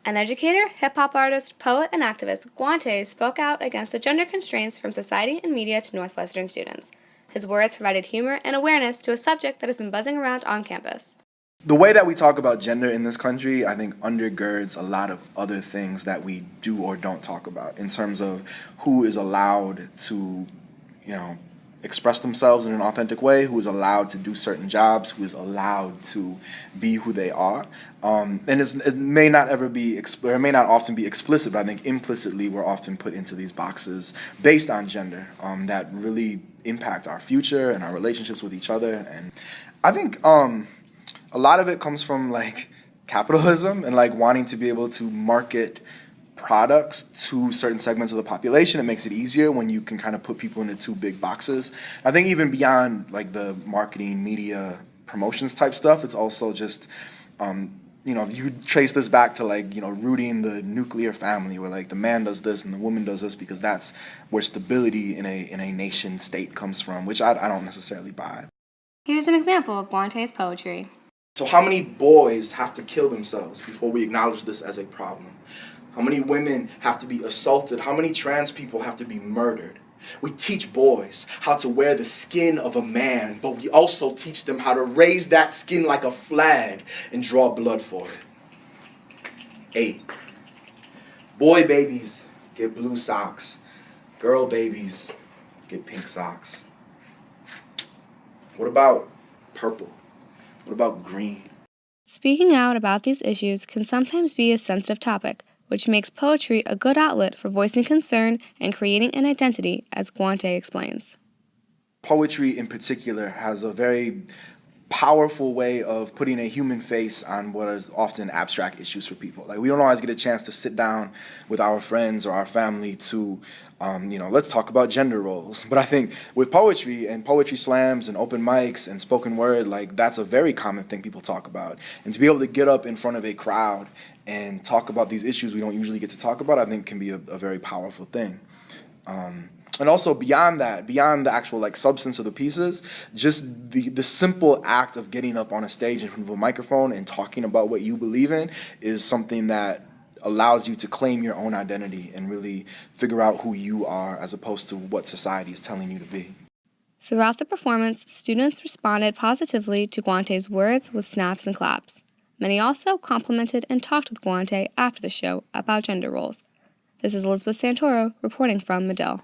An educator, hip-hop artist, poet, and activist, Guante spoke out against the gender constraints from society and media to Northwestern students. His words provided humor and awareness to a subject that has been buzzing around on campus. The way that we talk about gender in this country, I think, undergirds a lot of other things that we do or don't talk about in terms of who is allowed to, express themselves in an authentic way, who is allowed to do certain jobs, who is allowed to be who they are. And it may not ever be, it may not often be explicit, but I think implicitly we're often put into these boxes based on gender that really impact our future and our relationships with each other. And I think a lot of it comes from like capitalism and like wanting to be able to market products to certain segments of the population. It makes it easier when you can kind of put people into two big boxes. I think even beyond like the marketing, media, promotions type stuff, it's also just you trace this back to like, rooting the nuclear family where like the man does this and the woman does this because that's where stability in a nation state comes from, which I don't necessarily buy. Here's an example of Guante's poetry. So how many boys have to kill themselves before we acknowledge this as a problem? How many women have to be assaulted? How many trans people have to be murdered? We teach boys how to wear the skin of a man, but we also teach them how to raise that skin like a flag and draw blood for it. 8. Boy babies get blue socks. Girl babies get pink socks. What about purple? What about green? Speaking out about these issues can sometimes be a sensitive topic, which makes poetry a good outlet for voicing concern and creating an identity, as Guante explains. Poetry in particular has a very powerful way of putting a human face on what is often abstract issues for people. Like we don't always get a chance to sit down with our friends or our family to, let's talk about gender roles. But I think with poetry and poetry slams and open mics and spoken word, like that's a very common thing people talk about. And to be able to get up in front of a crowd and talk about these issues we don't usually get to talk about, I think can be a very powerful thing. And also beyond that, beyond the actual like substance of the pieces, just the simple act of getting up on a stage in front of a microphone and talking about what you believe in is something that allows you to claim your own identity and really figure out who you are as opposed to what society is telling you to be. Throughout the performance, students responded positively to Guante's words with snaps and claps. Many also complimented and talked with Guante after the show about gender roles. This is Elizabeth Santoro reporting from Medill.